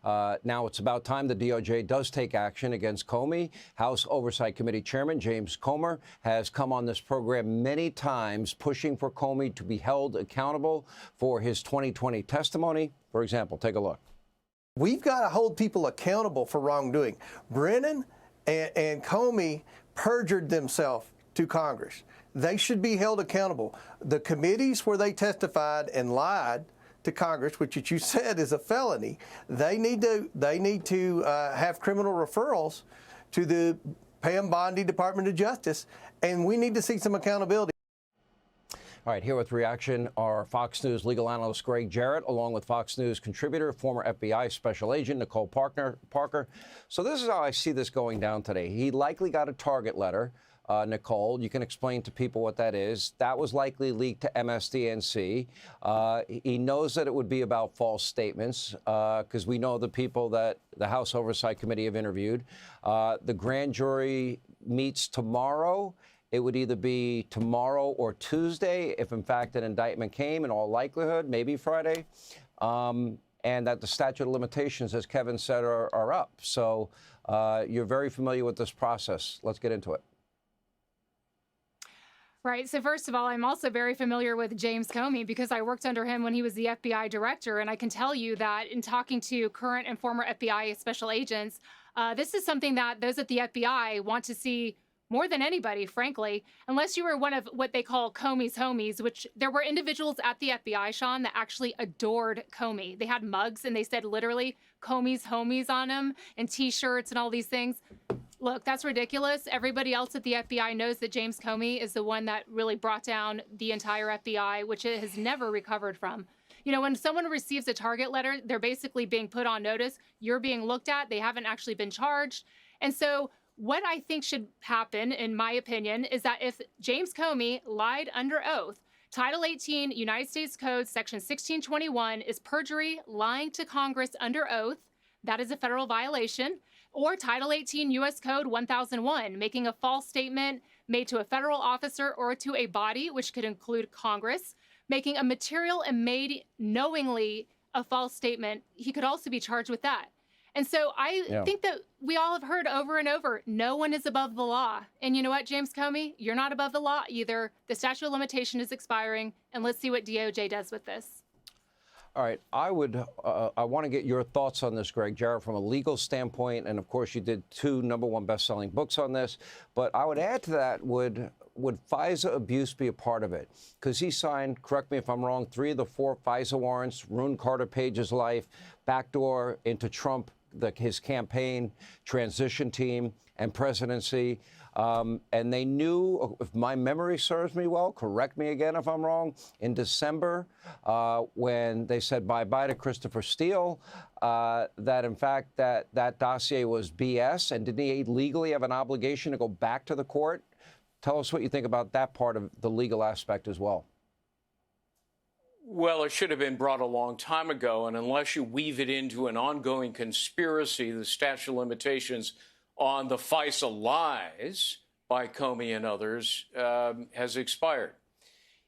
Now it's about time the DOJ does take action against Comey. House Oversight Committee Chairman James Comer has come on this program many times pushing for Comey to be held accountable for his 2020 testimony. For example, take a look. We've got to hold people accountable for wrongdoing. Brennan and Comey perjured themselves to Congress. They should be held accountable. The committees where they testified and lied to Congress, which you said is a felony, they need to have criminal referrals to the Pam Bondi Department of Justice, and we need to see some accountability. All right, here with reaction are Fox News legal analyst Greg Jarrett, along with Fox News contributor, former FBI special agent Nicole Parker. So this is how I see this going down today. He likely got a target letter. Nicole, you can explain to people what that is. That was likely leaked to MSDNC. He knows that it would be about false statements because we know the people that the House Oversight Committee have interviewed. The grand jury meets tomorrow. It would either be tomorrow or Tuesday if, in fact, an indictment came, in all likelihood, maybe Friday, and that the statute of limitations, as Kevin said, are up. So you're very familiar with this process. Let's get into it. Right. So first of all, I'm also very familiar with James Comey because I worked under him when he was the FBI director. And I can tell you that in talking to current and former FBI special agents, this is something that those at the FBI want to see more than anybody, frankly, unless you were one of what they call Comey's homies, which there were individuals at the FBI, Sean, that actually adored Comey. They had mugs and they said literally Comey's homies on them and T-shirts and all these things. Look, that's ridiculous. Everybody else at the FBI knows that James Comey is the one that really brought down the entire FBI, which it has never recovered from. You know, when someone receives a target letter, they're basically being put on notice. You're being looked at. They haven't actually been charged. And so what I think should happen, in my opinion, is that if James Comey lied under oath, Title 18 United States Code Section 1621 is perjury, lying to Congress under oath. That is a federal violation. Or Title 18 U.S. Code 1001, making a false statement made to a federal officer or to a body, which could include Congress, making a material and made knowingly a false statement. He could also be charged with that. And so I think that we all have heard over and over, no one is above the law. And you know what, James Comey, you're not above the law either. The statute of limitation is expiring, and let's see what DOJ does with this. All right, I want to get your thoughts on this, Greg Jarrett, from a legal standpoint. And of course, you did 2 #1 best-selling books on this. But I would add to that, would FISA abuse be a part of it? Because he signed, correct me if I'm wrong, 3 of the 4 FISA warrants, ruined Carter Page's life, backdoor into Trump, his campaign, transition team, and presidency. And they knew, if my memory serves me well, correct me again if I'm wrong, in December, when they said bye-bye to Christopher Steele, that in fact that dossier was BS, and didn't he legally have an obligation to go back to the court? Tell us what you think about that part of the legal aspect as well. Well, it should have been brought a long time ago, and unless you weave it into an ongoing conspiracy, the statute of limitations on the FISA lies by Comey and others has expired.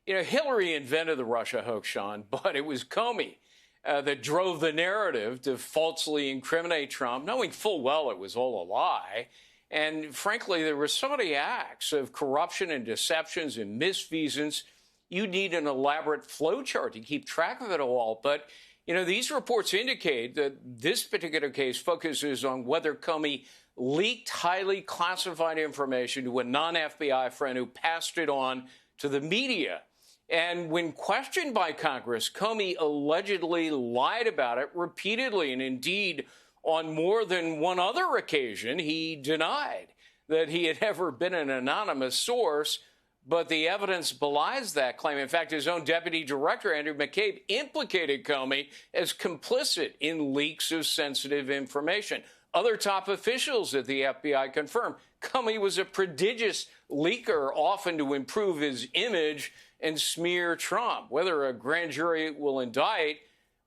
You know, Hillary invented the Russia hoax, Sean, but it was Comey that drove the narrative to falsely incriminate Trump, knowing full well it was all a lie. And frankly, there were so many acts of corruption and deceptions and misfeasance. You need an elaborate flow chart to keep track of it all. But, you know, these reports indicate that this particular case focuses on whether Comey leaked highly classified information to a non-FBI friend who passed it on to the media. And when questioned by Congress, Comey allegedly lied about it repeatedly. And indeed, on more than one other occasion, he denied that he had ever been an anonymous source. But the evidence belies that claim. In fact, his own deputy director, Andrew McCabe, implicated Comey as complicit in leaks of sensitive information. Other top officials at the FBI confirmed Comey was a prodigious leaker, often to improve his image and smear Trump. Whether a grand jury will indict,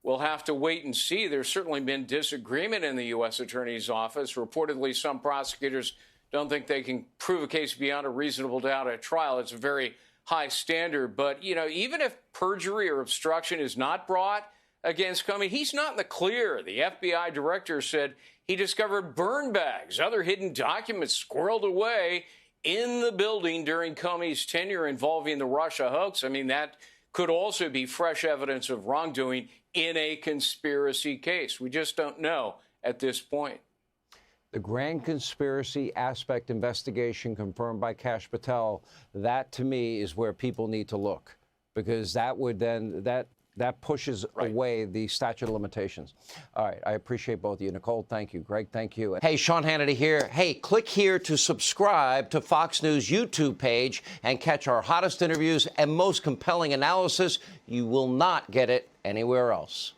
we'll have to wait and see. There's certainly been disagreement in the U.S. Attorney's Office. Reportedly, some prosecutors don't think they can prove a case beyond a reasonable doubt at trial. It's a very high standard. But, you know, even if perjury or obstruction is not brought, against Comey. He's not in the clear. The FBI director said he discovered burn bags, other hidden documents squirreled away in the building during Comey's tenure involving the Russia hoax. I mean, that could also be fresh evidence of wrongdoing in a conspiracy case. We just don't know at this point. The grand conspiracy aspect investigation confirmed by Kash Patel, that to me is where people need to look, because that would then, that pushes away the statute of limitations. All right, I appreciate both of you. Nicole, thank you. Greg, thank you. Hey, Sean Hannity here. Hey, click here to subscribe to Fox News YouTube page and catch our hottest interviews and most compelling analysis. You will not get it anywhere else.